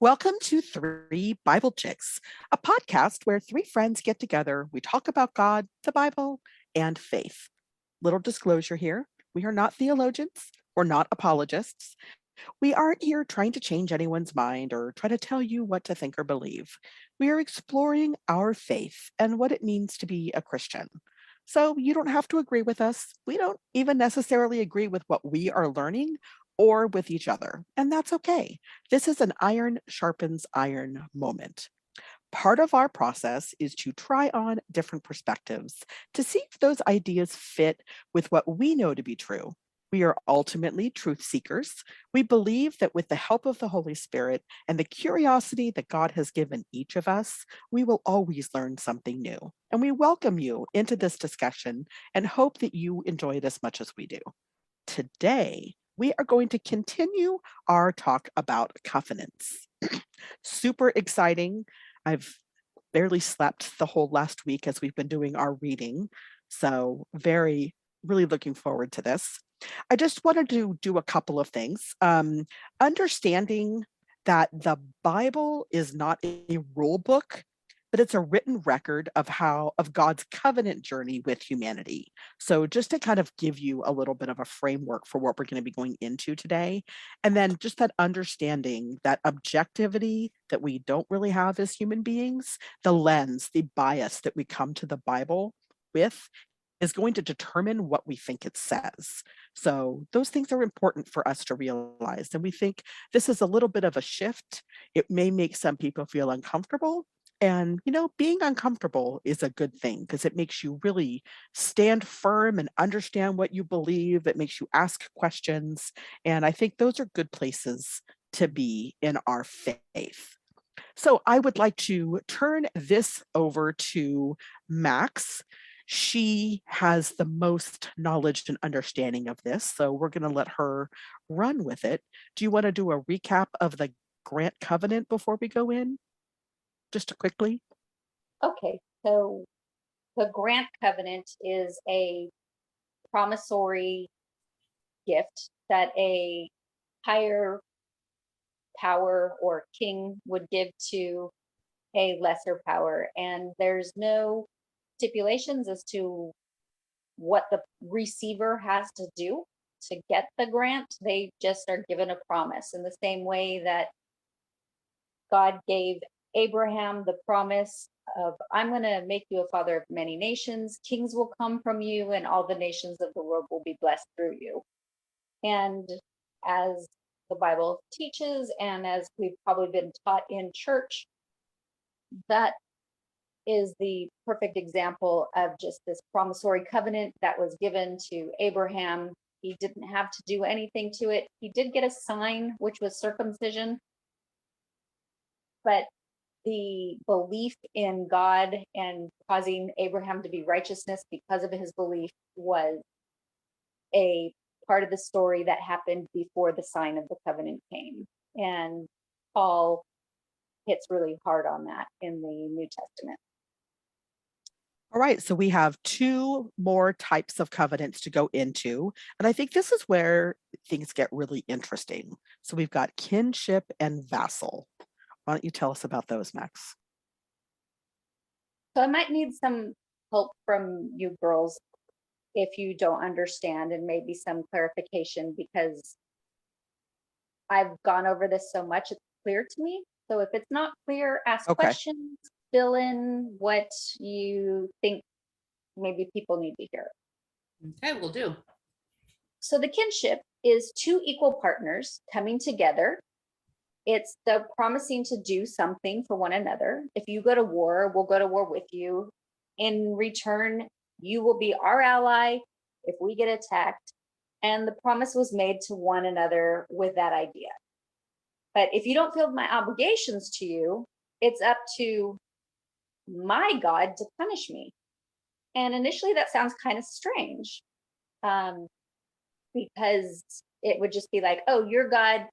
Welcome to Three Bible Chicks, a podcast where three friends get together. We talk about God, the Bible, and faith. Little disclosure here, we are not theologians, we're not apologists. We aren't here trying to change anyone's mind or try to tell you what to think or believe. We are exploring our faith and what it means to be a Christian. So you don't have to agree with us. We don't even necessarily agree with what we are learning or with each other, and that's okay. This is an iron sharpens iron moment. Part of our process is to try on different perspectives to see if those ideas fit with what we know to be true. We are ultimately truth seekers. We believe that with the help of the Holy Spirit and the curiosity that God has given each of us, we will always learn something new. And we welcome you into this discussion and hope that you enjoy it as much as we do. Today, we are going to continue our talk about covenants. Super exciting. I've barely slept the whole last week as we've been doing our reading. So, really looking forward to this. I just wanted to do a couple of things. Understanding that the Bible is not a rule book, but it's a written record of God's covenant journey with humanity. So just to kind of give you a little bit of a framework for what we're going to be going into today, and then just that understanding that objectivity that we don't really have as human beings, the lens, the bias that we come to the Bible with is going to determine what we think it says. So those things are important for us to realize. And we think this is a little bit of a shift. It may make some people feel uncomfortable. And, being uncomfortable is a good thing because it makes you really stand firm and understand what you believe. It makes you ask questions. And I think those are good places to be in our faith. So I would like to turn this over to Max. She has the most knowledge and understanding of this, so we're going to let her run with it. Do you want to do a recap of the grant covenant before we go in? Just quickly. Okay, so the grant covenant is a promissory gift that a higher power or king would give to a lesser power. And there's no stipulations as to what the receiver has to do to get the grant. They just are given a promise in the same way that God gave Abraham the promise of, I'm going to make you a father of many nations. Kings will come from you, and all the nations of the world will be blessed through you. And as the Bible teaches, and as we've probably been taught in church, that is the perfect example of just this promissory covenant that was given to Abraham. He didn't have to do anything to it. He did get a sign, which was circumcision, but the belief in God and causing Abraham to be righteousness because of his belief was a part of the story that happened before the sign of the covenant came. And Paul hits really hard on that in the New Testament. All right, so we have two more types of covenants to go into. And I think this is where things get really interesting. So we've got kinship and vassal. Why don't you tell us about those, Max? So I might need some help from you girls if you don't understand, and maybe some clarification, because I've gone over this so much, it's clear to me. So if it's not clear, ask Okay. questions, fill in what you think maybe people need to hear. Okay, will do. So the kinship is two equal partners coming together. It's the promising to do something for one another. If you go to war, we'll go to war with you. In return, you will be our ally if we get attacked. And the promise was made to one another with that idea. But if you don't feel my obligations to you, it's up to my God to punish me. And initially, that sounds kind of strange, um, because it would just be like, oh, your God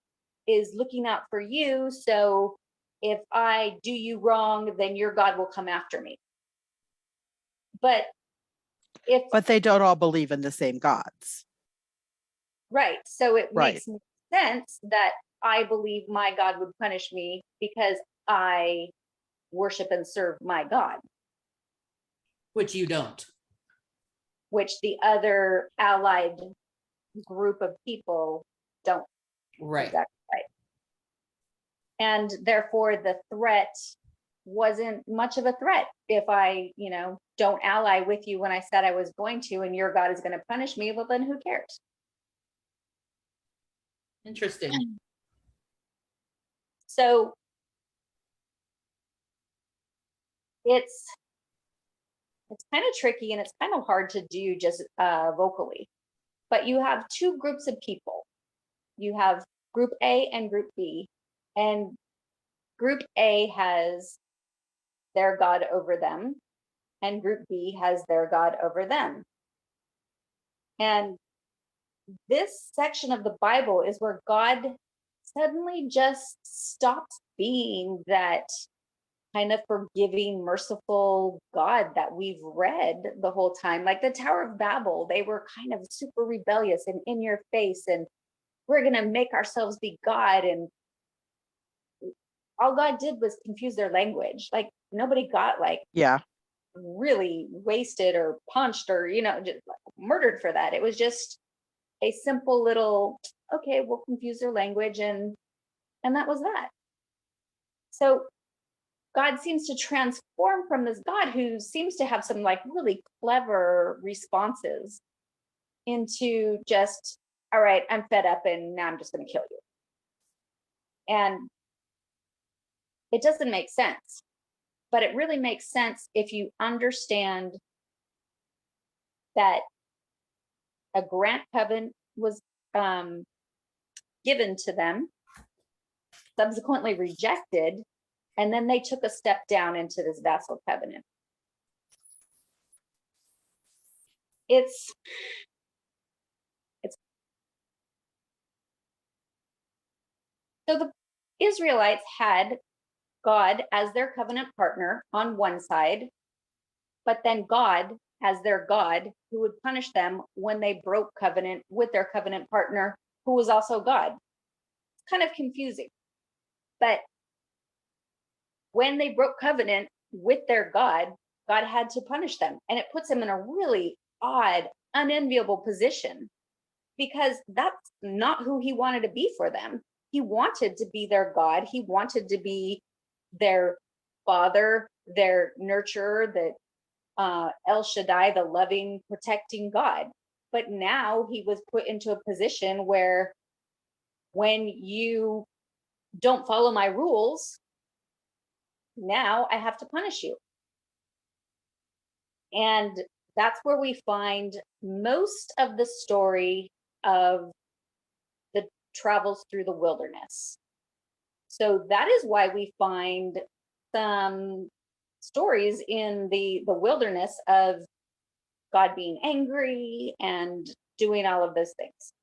is looking out for you. So if I do you wrong, then your God will come after me. But if, But they don't all believe in the same gods. right. So it Right. makes sense that I believe my God would punish me because I worship and serve my God, Which you don't. which the other allied group of people don't. Right. Exactly right. And therefore, the threat wasn't much of a threat if I, don't ally with you when I said I was going to, and your God is going to punish me. Well, then who cares? Interesting. So it's kind of tricky and it's kind of hard to do just vocally. But you have two groups of people. You have group A and group B, and group A has their God over them, and group B has their God over them. And this section of the Bible is where God suddenly just stops being that kind of forgiving, merciful God that we've read the whole time. Like the Tower of Babel, they were kind of super rebellious and in your face, and we're going to make ourselves be God. And all God did was confuse their language. Like nobody got like Yeah. really wasted or punched or, just murdered for that. It was just a simple little, okay, we'll confuse their language. And that was that. So God seems to transform from this God who seems to have some like really clever responses into just, all right, I'm fed up and now I'm just going to kill you. And it doesn't make sense, but it really makes sense if you understand that a grant covenant was given to them, subsequently rejected, and then they took a step down into this vassal covenant. It's so the Israelites had God as their covenant partner on one side, but then God as their God who would punish them when they broke covenant with their covenant partner, who was also God. It's kind of confusing. But when they broke covenant with their God, God had to punish them. And it puts them in a really odd, unenviable position because that's not who he wanted to be for them. He wanted to be their God. He wanted to be their father, their nurturer, that El Shaddai, the loving, protecting God. But now he was put into a position where when you don't follow my rules, now I have to punish you. And that's where we find most of the story of the travels through the wilderness. So that is why we find some stories in the wilderness of God being angry and doing all of those things.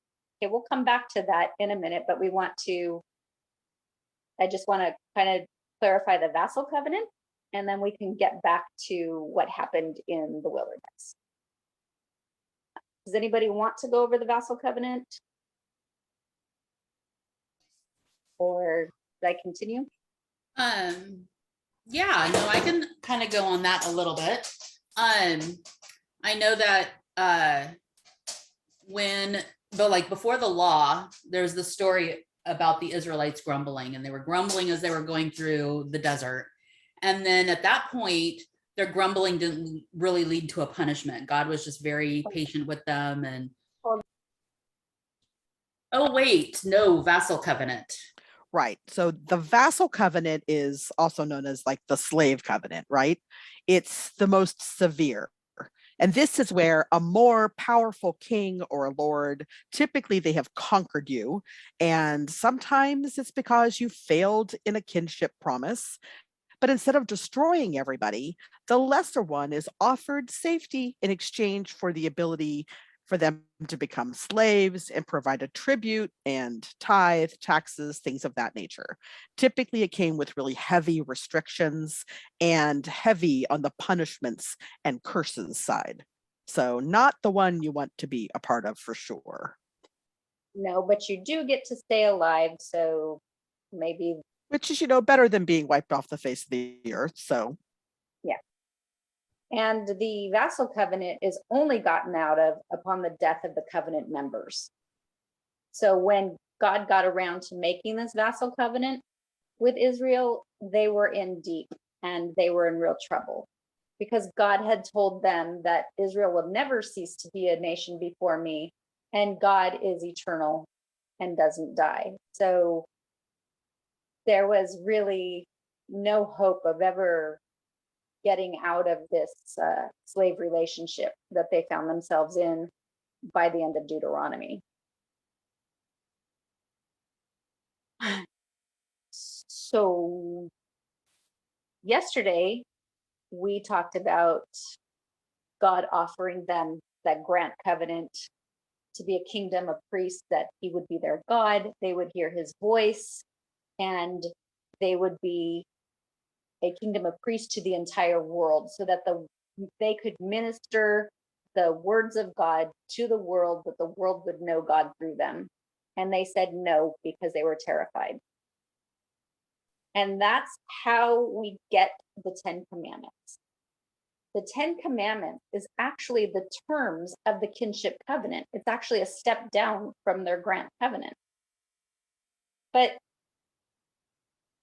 Okay, we'll come back to that in a minute, but I just want to kind of clarify the vassal covenant, and then we can get back to what happened in the wilderness. Does anybody want to go over the vassal covenant? Or should I continue? Yeah, no, I can kind of go on that a little bit. I know that before the law, there's the story about the Israelites grumbling, and they were grumbling as they were going through the desert. And then at that point, their grumbling didn't really lead to a punishment. God was just very patient with them. And vassal covenant. Right. So the vassal covenant is also known as like the slave covenant, right? It's the most severe. And this is where a more powerful king or a lord, typically they have conquered you. And sometimes it's because you failed in a kinship promise. But instead of destroying everybody, the lesser one is offered safety in exchange for the ability for them to become slaves and provide a tribute and tithe, taxes, things of that nature. Typically, it came with really heavy restrictions and heavy on the punishments and curses side. So, not the one you want to be a part of for sure. No, but you do get to stay alive. So maybe, which is, better than being wiped off the face of the earth. So, yeah. And the vassal covenant is only gotten out of upon the death of the covenant members. So when God got around to making this vassal covenant with Israel, they were in deep and they were in real trouble because God had told them that Israel will never cease to be a nation before me, and God is eternal and doesn't die. So there was really no hope of ever getting out of this slave relationship that they found themselves in by the end of Deuteronomy. So yesterday we talked about God offering them that grant covenant to be a kingdom of priests, that he would be their God, they would hear his voice, and they would be a kingdom of priests to the entire world, so that they could minister the words of God to the world, that the world would know God through them. And they said no because they were terrified. And that's how we get the 10 Commandments. The 10 Commandments is actually the terms of the kinship covenant. It's actually a step down from their grant covenant. But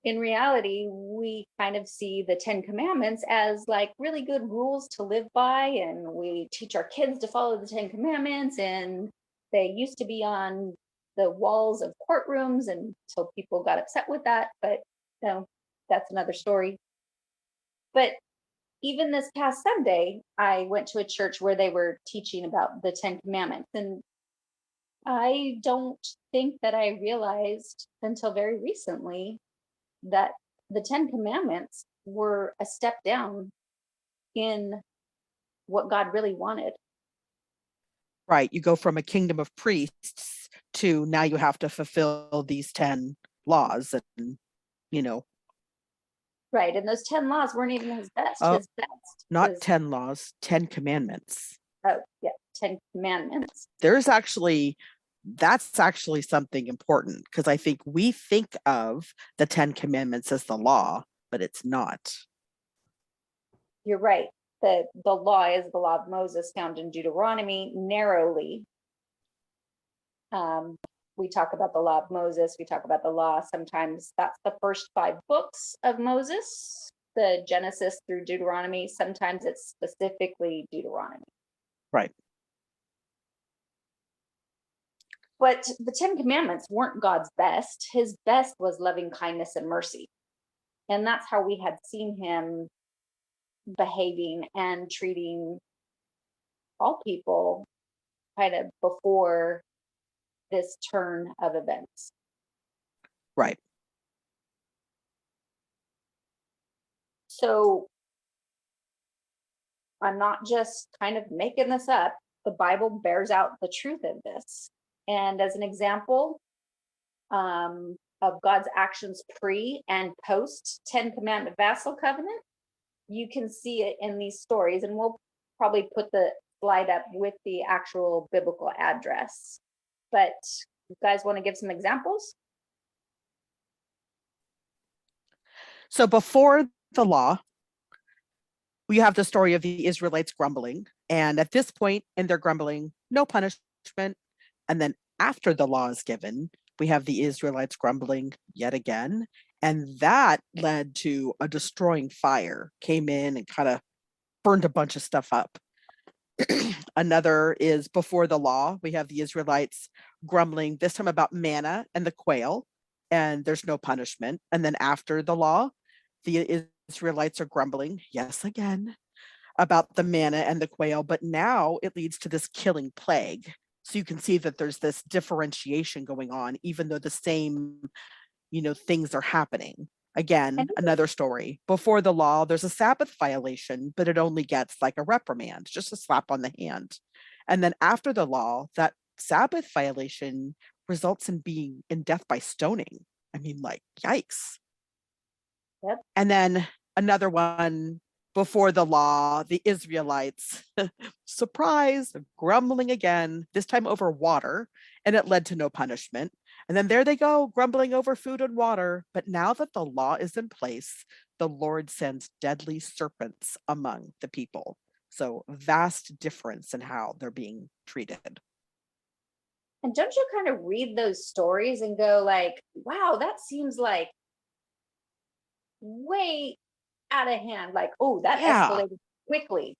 in reality, we kind of see the 10 Commandments as like really good rules to live by. And we teach our kids to follow the 10 Commandments. And they used to be on the walls of courtrooms until people got upset with that. But that's another story. But even this past Sunday, I went to a church where they were teaching about the 10 Commandments. And I don't think that I realized until very recently that the 10 Commandments were a step down in what God really wanted. right, you go from a kingdom of priests to now you have to fulfill these 10 laws and, Right. And those 10 laws weren't even his best. Oh, His best not was, 10 laws, 10 commandments. 10 Commandments. That's actually something important, because I think we think of the 10 commandments as the law, but it's not. You're right. The law is the law of Moses found in Deuteronomy narrowly. We talk about the law of Moses. We talk about the law. Sometimes that's the first 5 books of Moses, the Genesis through Deuteronomy. Sometimes it's specifically Deuteronomy. Right. But the 10 Commandments weren't God's best. His best was loving kindness and mercy. And that's how we had seen him behaving and treating all people kind of before this turn of events. Right. So I'm not just kind of making this up. The Bible bears out the truth of this. And as an example of God's actions pre and post 10 Commandment vassal covenant, you can see it in these stories. And we'll probably put the slide up with the actual biblical address. But you guys want to give some examples? So before the law, we have the story of the Israelites grumbling. And at this point in their grumbling, no punishment. And then after the law is given, we have the Israelites grumbling yet again. And that led to a destroying fire, came in and kind of burned a bunch of stuff up. Another is before the law, we have the Israelites grumbling, this time about manna and the quail, and there's no punishment. And then after the law, the Israelites are grumbling, yes, again, about the manna and the quail, but now it leads to this killing plague. So you can see that there's this differentiation going on, even though the same, things are happening. Again, another story. Before the law, there's a Sabbath violation, but it only gets like a reprimand, just a slap on the hand. And then after the law, that Sabbath violation results in death by stoning. I mean, like, yikes. Yep. And then another one before the law, the Israelites, surprise, grumbling again, this time over water, and it led to no punishment. And then there they go, grumbling over food and water. But now that the law is in place, the Lord sends deadly serpents among the people. So vast difference in how they're being treated. And don't you kind of read those stories and go like, wow, that seems like way out of hand. Like, oh, that Yeah. escalated quickly.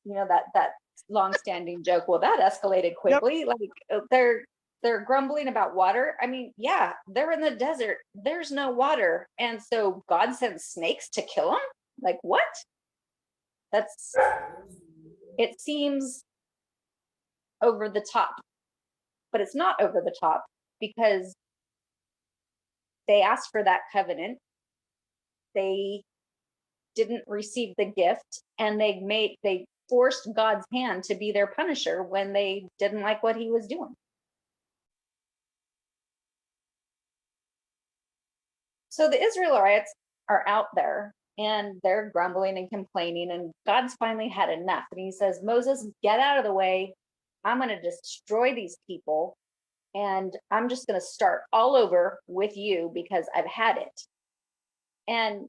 You know, that long-standing joke. Well, that escalated quickly. Like they're grumbling about water. I mean, yeah, they're in the desert. There's no water. And so God sent snakes to kill them? Like what? It seems over the top, but it's not over the top because they asked for that covenant. They didn't receive the gift, and they forced God's hand to be their punisher when they didn't like what he was doing. So the Israelites are out there and they're grumbling and complaining, and God's finally had enough. And he says, Moses, get out of the way. I'm going to destroy these people, and I'm just going to start all over with you because I've had it. And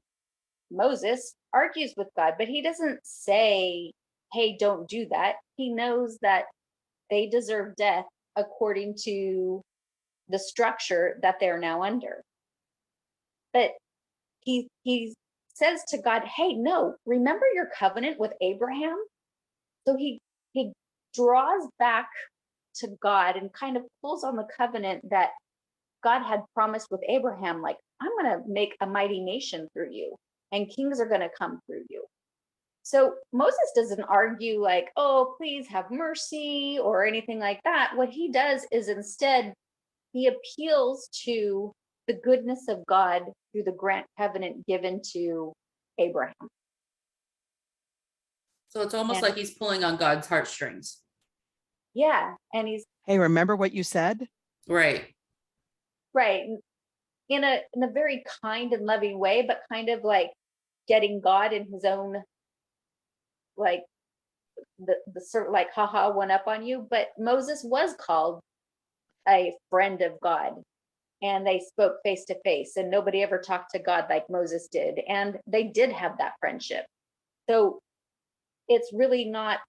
Moses argues with God, but he doesn't say, hey, don't do that. He knows that they deserve death according to the structure that they're now under. But he says to God, hey, no, remember your covenant with Abraham? So he draws back to God and kind of pulls on the covenant that God had promised with Abraham, like, I'm going to make a mighty nation through you, and kings are going to come through you. So Moses doesn't argue like, oh, please have mercy or anything like that. What he does is instead he appeals to the goodness of God through the grant covenant given to Abraham. So it's almost like he's pulling on God's heartstrings. Yeah. And he's, hey, remember what you said? Right. Right. In a very kind and loving way, but kind of like getting God in his own, like the sort of like, haha, one up on you. But Moses was called a friend of God, and they spoke face to face, and nobody ever talked to God like Moses did. And they did have that friendship. So it's really not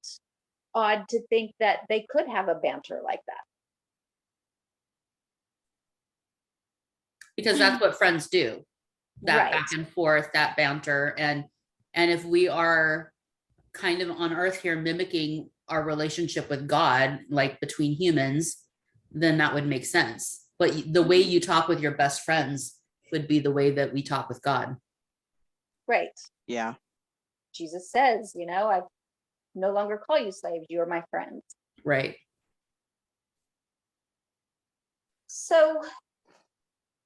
odd to think that they could have a banter like that. Because that's what friends do. That Right. back and forth, that banter. And if we are kind of on earth here mimicking our relationship with God, like between humans, then that would make sense. But the way you talk with your best friends would be the way that we talk with God. Right. Yeah. Jesus says, you know, I no longer call you slaves, you are my friends. Right. So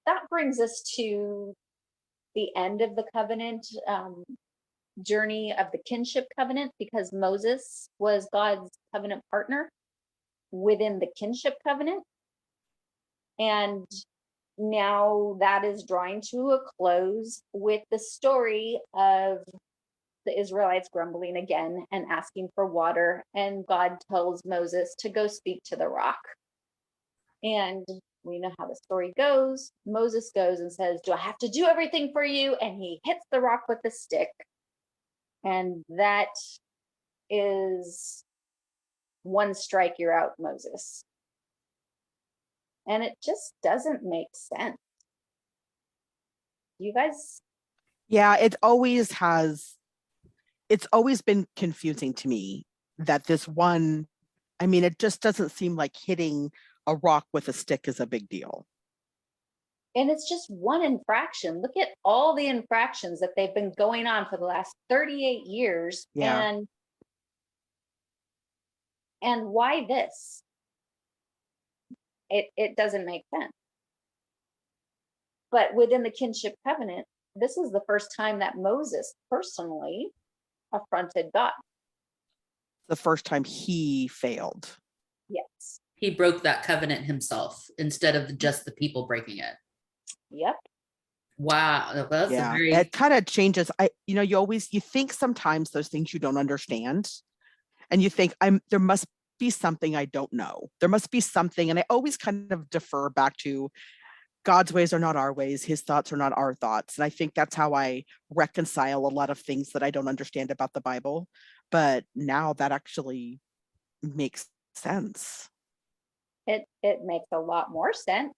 that brings us to the end of the covenant journey of the kinship covenant, because Moses was God's covenant partner within the kinship covenant. And now that is drawing to a close with the story of the Israelites grumbling again and asking for water. And God tells Moses to go speak to the rock. And we know how the story goes. Moses goes and says, do I have to do everything for you? And he hits the rock with the stick. And that is one strike, you're out, Moses. And it just doesn't make sense. You guys? Yeah, it always has. It's always been confusing to me that this one, I mean, it just doesn't seem like hitting a rock with a stick is a big deal. And it's just one infraction. Look at all the infractions that they've been going on for the last 38 years. Yeah. And why this? It doesn't make sense. But within the kinship covenant, this is the first time that Moses personally affronted God. The first time he failed. Yes. He broke that covenant himself instead of just the people breaking it. Yep. Wow, that's a Yeah, very it kind of changes. You think sometimes those things you don't understand, and you think there must be something I don't know. There must be something, and I always kind of defer back to God's ways are not our ways, his thoughts are not our thoughts. And I think that's how I reconcile a lot of things that I don't understand about the Bible. But now that actually makes sense. It makes a lot more sense.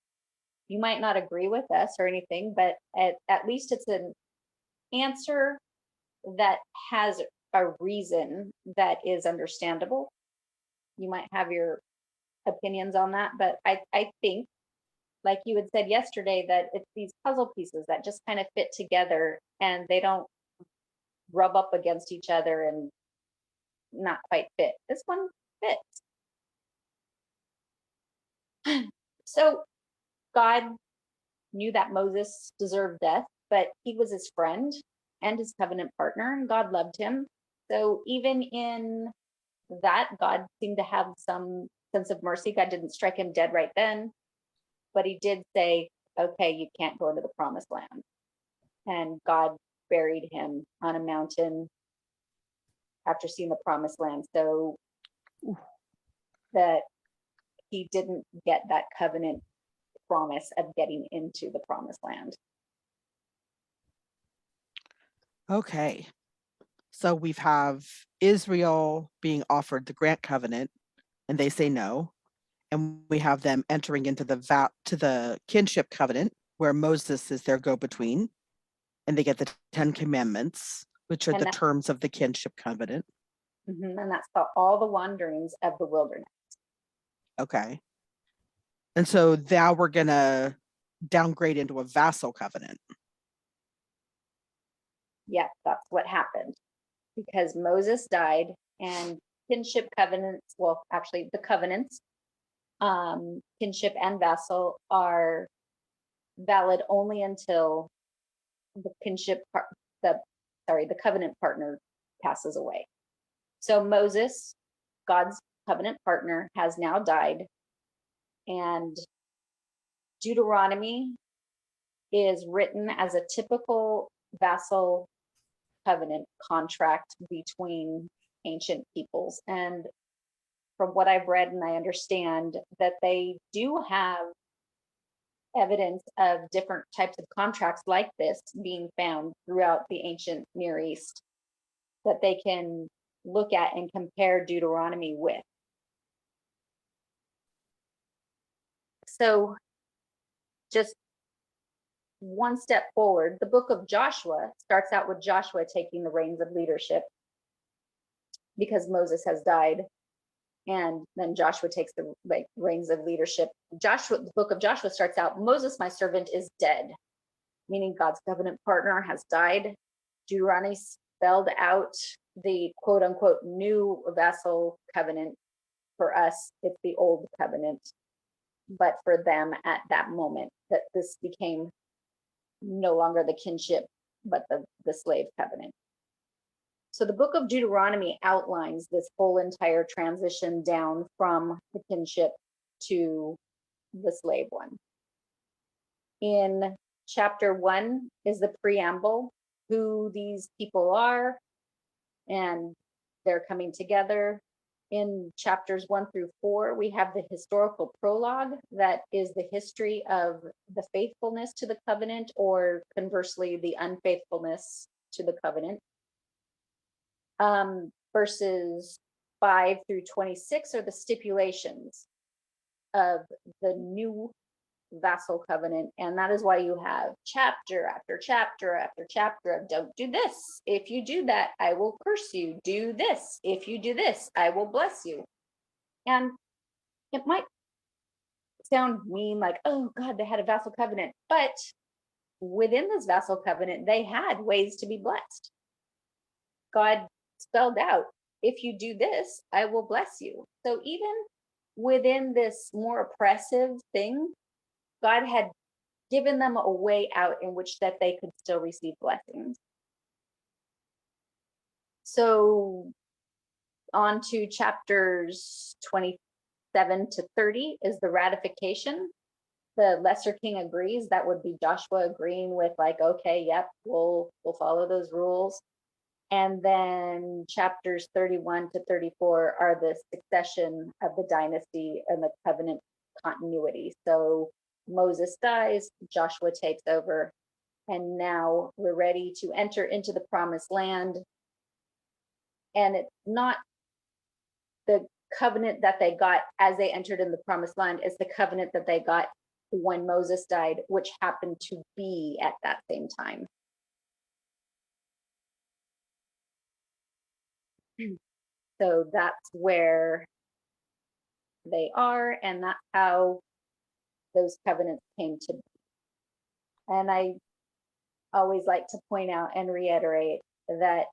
You might not agree with us or anything, but at least it's an answer that has a reason that is understandable. You might have your opinions on that, but I think, like you had said yesterday, that it's these puzzle pieces that just kind of fit together and they don't rub up against each other and not quite fit. This one fits. So God knew that Moses deserved death, but he was his friend and his covenant partner, and God loved him. So even in that, God seemed to have some sense of mercy. God didn't strike him dead right then, but he did say, okay, you can't go into the promised land. And God buried him on a mountain after seeing the promised land, so that he didn't get that covenant promise of getting into the promised land. Okay. So we have Israel being offered the grant covenant and they say no. And we have them entering into the kinship covenant where Moses is their go-between and they get the 10 commandments, which are And the that, terms of the kinship covenant. and that's all the wanderings of the wilderness. Okay. And so now we're going to downgrade into a vassal covenant. Yeah, that's what happened because Moses died and kinship covenants, well, actually the covenants, kinship and vassal are valid only until the the covenant partner passes away. So Moses, God's covenant partner, has now died, and Deuteronomy is written as a typical vassal covenant contract between ancient peoples. And from what I've read and I understand, that they do have evidence of different types of contracts like this being found throughout the ancient Near East that they can look at and compare Deuteronomy with. So just one step forward, the book of Joshua starts out with Joshua taking the reins of leadership because Moses has died. And then Joshua takes the reins of leadership. The book of Joshua starts out, Moses, my servant, is dead, meaning God's covenant partner has died. Deuteronomy spelled out the quote unquote new vassal covenant. For us, it's the old covenant. But for them at that moment, that this became no longer the kinship, but the slave covenant. So the book of Deuteronomy outlines this whole entire transition down from the kinship to the slave one. In chapter 1 is the preamble, who these people are, and they're coming together. In chapters 1 through 4, we have the historical prologue that is the history of the faithfulness to the covenant, or conversely, the unfaithfulness to the covenant. Verses 5 through 26 are the stipulations of the new vassal covenant, and that is why you have chapter after chapter after chapter of don't do this. If you do that, I will curse you. Do this. If you do this, I will bless you. And it might sound mean, like, oh God, they had a vassal covenant, but within this vassal covenant, they had ways to be blessed. God spelled out, if you do this, I will bless you. So even within this more oppressive thing, God had given them a way out in which that they could still receive blessings. So on to chapters 27 to 30 is the ratification. the lesser king agrees, that would be Joshua agreeing with like, okay, yep, we'll follow those rules. And then chapters 31 to 34 are the succession of the dynasty and the covenant continuity. So Moses dies, Joshua takes over, and now we're ready to enter into the promised land. And it's not the covenant that they got as they entered in the promised land, it's the covenant that they got when Moses died, which happened to be at that same time. So that's where they are, and that's how those covenants came to be. And I always like to point out and reiterate that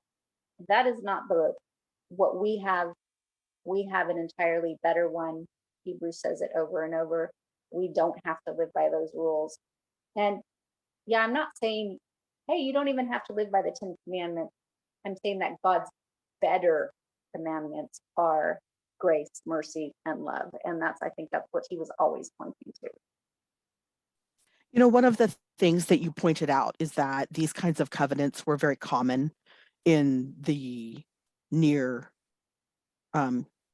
that is not the what we have. We have an entirely better one. Hebrews says it over and over. We don't have to live by those rules. And yeah, I'm not saying, hey, you don't even have to live by the 10 commandments. I'm saying that God's better commandments are grace, mercy, and love. And I think that's what he was always pointing to. You know, one of the things that you pointed out is that these kinds of covenants were very common in the near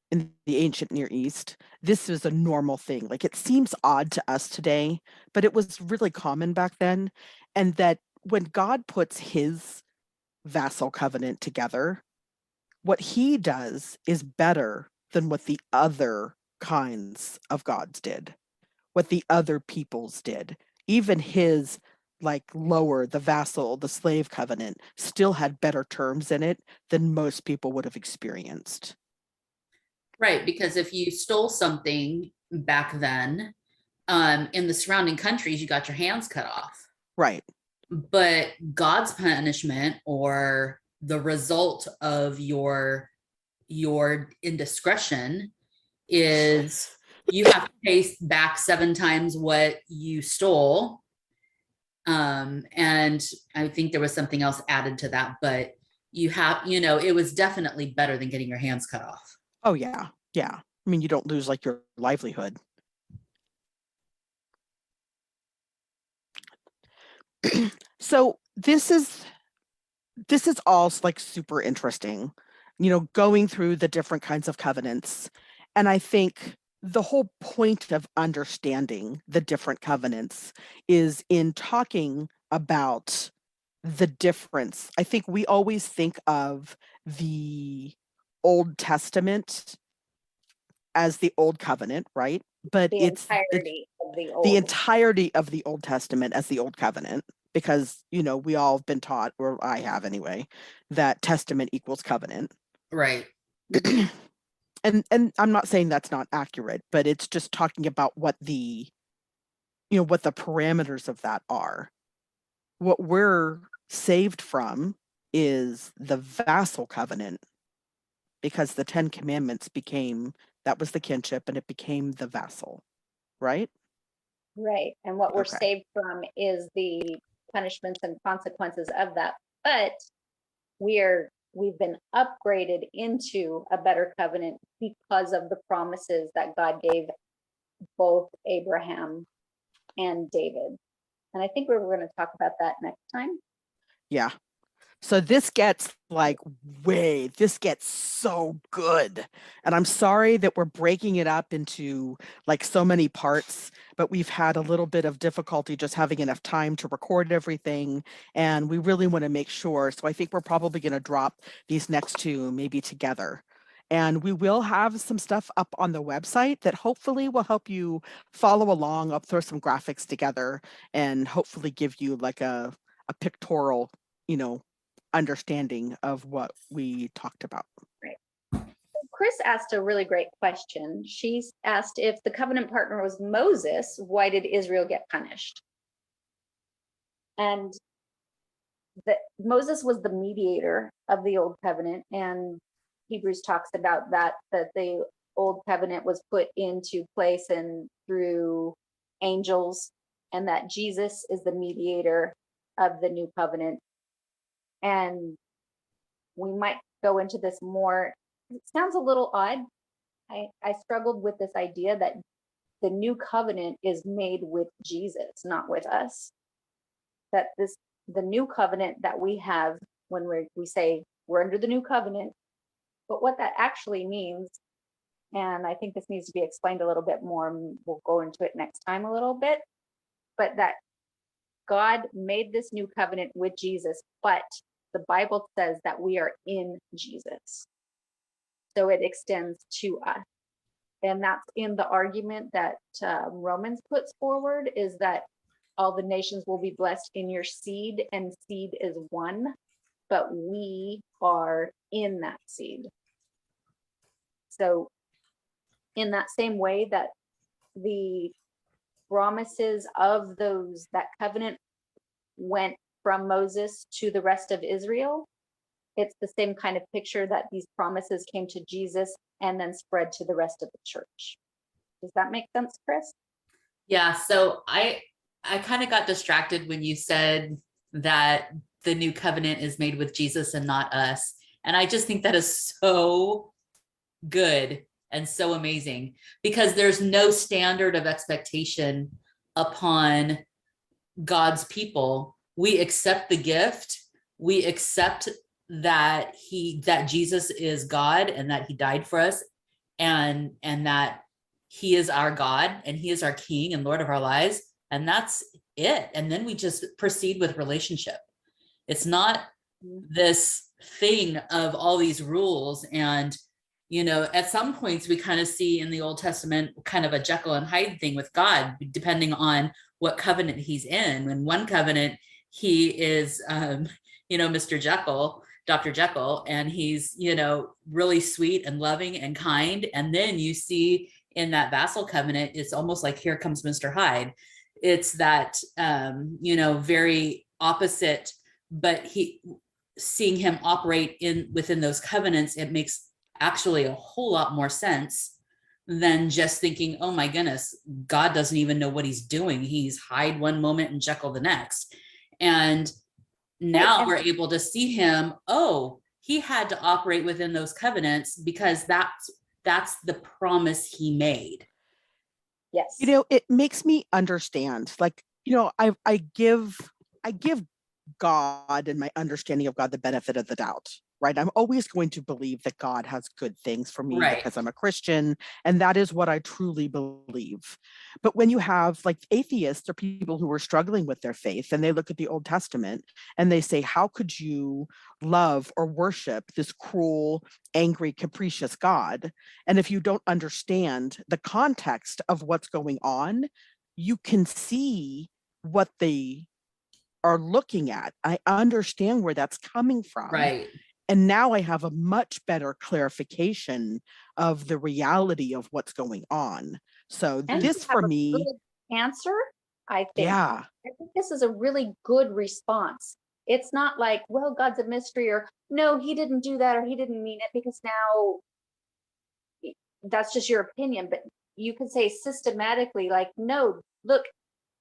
in the ancient Near East. This is a normal thing. Like, it seems odd to us today, but it was really common back then. And that when God puts his vassal covenant together, what he does is better than what the other kinds of gods did, what the other peoples did. Even his, like, lower, the vassal, the slave covenant, still had better terms in it than most people would have experienced. Right, because if you stole something back then, in the surrounding countries, you got your hands cut off. Right. But God's punishment, or the result of your indiscretion, is you have to pay back 7 times what you stole. And I think there was something else added to that, but it was definitely better than getting your hands cut off. Oh, yeah. Yeah. I mean, you don't lose like your livelihood. So this is all like super interesting, going through the different kinds of covenants. And I think the whole point of understanding the different covenants is in talking about the difference. I think we always think of the Old Testament as the Old Covenant, right? But The it's entirety of the the old. entirety of the Old Testament as the Old Covenant, because we all have been taught, or I have anyway, that testament equals covenant. Right. And I'm not saying that's not accurate, but it's just talking about what the parameters of that are. What we're saved from is the vassal covenant, because the 10 commandments that was the kinship, and it became the vassal, right? Right. And what we're Okay. saved from is the punishments and consequences of that. But we've been upgraded into a better covenant because of the promises that God gave both Abraham and David. And I think we're going to talk about that next time. Yeah. So this gets so good. And I'm sorry that we're breaking it up into like so many parts, but we've had a little bit of difficulty just having enough time to record everything. And we really want to make sure. So I think we're probably going to drop these next two maybe together. And we will have some stuff up on the website that hopefully will help you follow along. I'll throw some graphics together and hopefully give you like a pictorial, understanding of what we talked about. Right. Chris asked a really great question. She asked, if the covenant partner was Moses, why did Israel get punished? And that Moses was the mediator of the old covenant, and Hebrews talks about that the old covenant was put into place and through angels, and that Jesus is the mediator of the new covenant. And we might go into this more. It sounds a little odd. I struggled with this idea that the new covenant is made with Jesus, not with us. That the new covenant that we have when we say we're under the new covenant, but what that actually means, and I think this needs to be explained a little bit more, and we'll go into it next time a little bit, but that God made this new covenant with Jesus, but the Bible says that we are in Jesus. So it extends to us. And that's in the argument that Romans puts forward, is that all the nations will be blessed in your seed, and seed is one, but we are in that seed. So in that same way that the promises of that covenant went from Moses to the rest of Israel, it's the same kind of picture that these promises came to Jesus and then spread to the rest of the church. Does that make sense, Chris? Yeah. So I kind of got distracted when you said that the new covenant is made with Jesus and not us. And I just think that is so good and so amazing, because there's no standard of expectation upon God's people. We accept the gift. We accept that Jesus is God and that he died for us, and that he is our God and he is our King and Lord of our lives. And that's it. And then we just proceed with relationship. It's not this thing of all these rules. And, at some points we kind of see in the Old Testament kind of a Jekyll and Hyde thing with God, depending on what covenant he's in. In one covenant, he is, Mr. Jekyll, Dr. Jekyll, and he's, really sweet and loving and kind. And then you see in that vassal covenant, it's almost like, here comes Mr. Hyde. It's that, very opposite, but seeing him operate within those covenants, it makes actually a whole lot more sense than just thinking, oh my goodness, God doesn't even know what he's doing. He's Hyde one moment and Jekyll the next. And now we're able to see him, he had to operate within those covenants because that's the promise he made. Yes. It makes me understand, I give God and my understanding of God the benefit of the doubt, right? I'm always going to believe that God has good things for me, Right, because I'm a Christian, and that is what I truly believe. But when you have atheists or people who are struggling with their faith, and they look at the Old Testament and they say, how could you love or worship this cruel, angry, capricious God? And if you don't understand the context of what's going on, you can see what they are looking at. I understand where that's coming from. right. And now I have a much better clarification of the reality of what's going on. So And this for me, good answer, I think. yeah, I think this is a really good response. It's not like, well, God's a mystery, or no, he didn't do that, or he didn't mean it, because now that's just your opinion. But you could say systematically, no, look,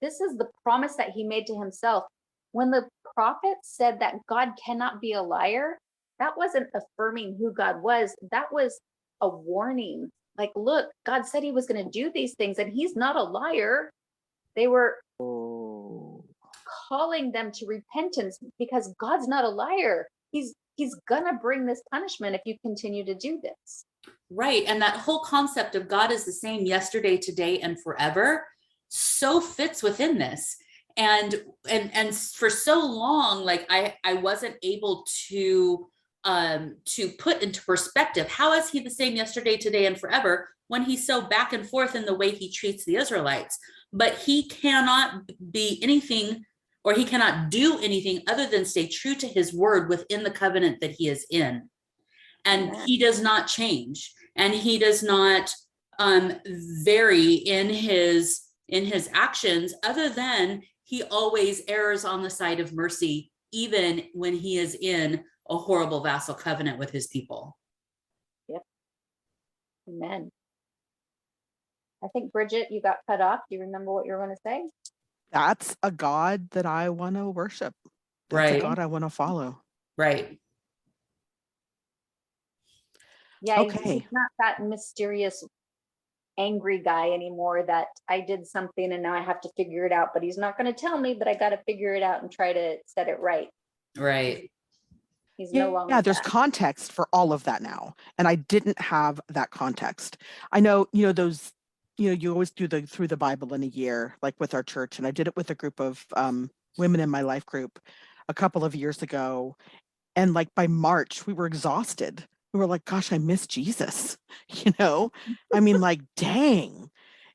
this is the promise that he made to himself. When the prophet said that God cannot be a liar, that wasn't affirming who God was. That was a warning. Look, God said he was going to do these things, and he's not a liar. They were calling them to repentance, because God's not a liar. He's gonna bring this punishment if you continue to do this. Right. And that whole concept of God is the same yesterday, today, and forever so fits within this. And for so long, I wasn't able to put into perspective, how is he the same yesterday, today, and forever, when he's so back and forth in the way he treats the Israelites? But he cannot be anything, or he cannot do anything other than stay true to his word within the covenant that he is in. And he does not change, and he does not vary in his actions, other than he always errs on the side of mercy, even when he is in a horrible vassal covenant with his people. Yep. Amen. I think, Bridget, you got cut off. Do you remember what you were going to say? that's a God that I want to worship. That's Right. a God I want to follow. Right. Yeah, Okay. he's not that mysterious angry guy anymore that I did something and now I have to figure it out, but he's not going to tell me, but I got to figure it out and try to set it right. Right. He's no longer Yeah, there's that. context for all of that now. And I didn't have that context. I know, those, you always do the through the Bible in a year, like with our church. And I did it with a group of women in my life group a couple of years ago. And like by March, we were exhausted. We were like, gosh, I miss Jesus. I mean, like, dang.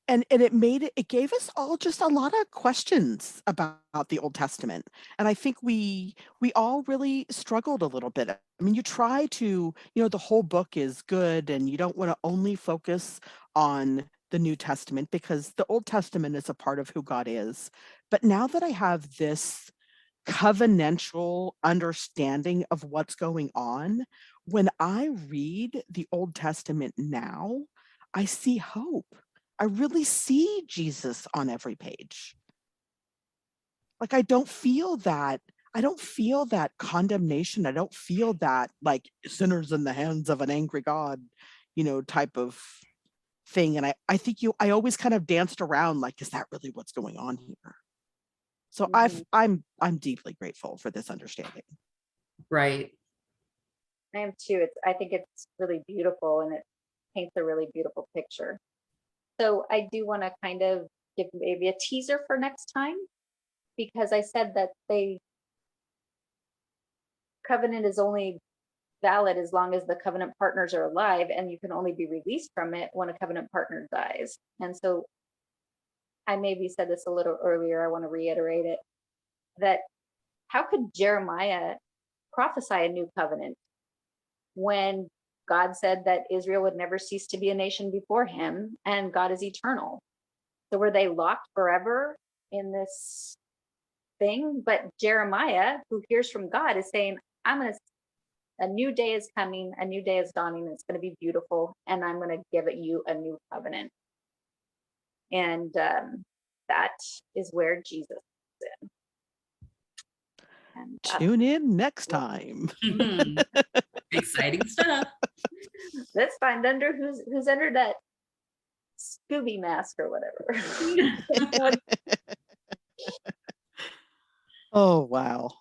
And it gave us all just a lot of questions about the Old Testament. And I think we all really struggled a little bit. I mean, you try to, the whole book is good and you don't want to only focus on the New Testament because the Old Testament is a part of who God is. But now that I have this covenantal understanding of what's going on, when I read the Old Testament now, I see hope. I really see Jesus on every page. Like I don't feel that condemnation. I don't feel that like sinners in the hands of an angry God, type of thing. And I think I always kind of danced around like, is that really what's going on here? So I'm deeply grateful for this understanding. Right. I am too. I think it's really beautiful and it paints a really beautiful picture. So I do want to kind of give maybe a teaser for next time, because I said that covenant is only valid as long as the covenant partners are alive, and you can only be released from it when a covenant partner dies. And so I maybe said this a little earlier, I want to reiterate it, that how could Jeremiah prophesy a new covenant when God said that Israel would never cease to be a nation before him and God is eternal? So were they locked forever in this thing? But Jeremiah, who hears from God, is saying, a new day is coming, a new day is dawning, it's going to be beautiful, and I'm going to give you a new covenant. And that is where Jesus is in. And tune in next time. Mhm. Exciting stuff. Let's find under who's under that Scooby mask or whatever. Oh, wow.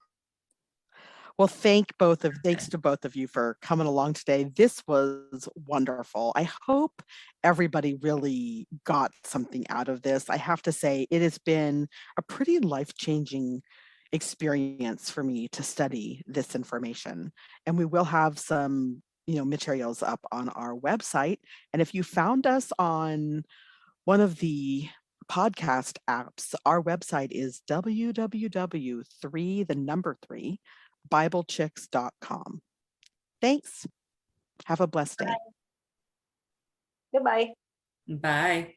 Well, thanks to both of you for coming along today. This was wonderful. I hope everybody really got something out of this. I have to say, it has been a pretty life-changing experience for me to study this information. And we will have some, materials up on our website. And if you found us on one of the podcast apps, our website is www.biblechicks.com. Thanks. Have a blessed day. Goodbye. Bye.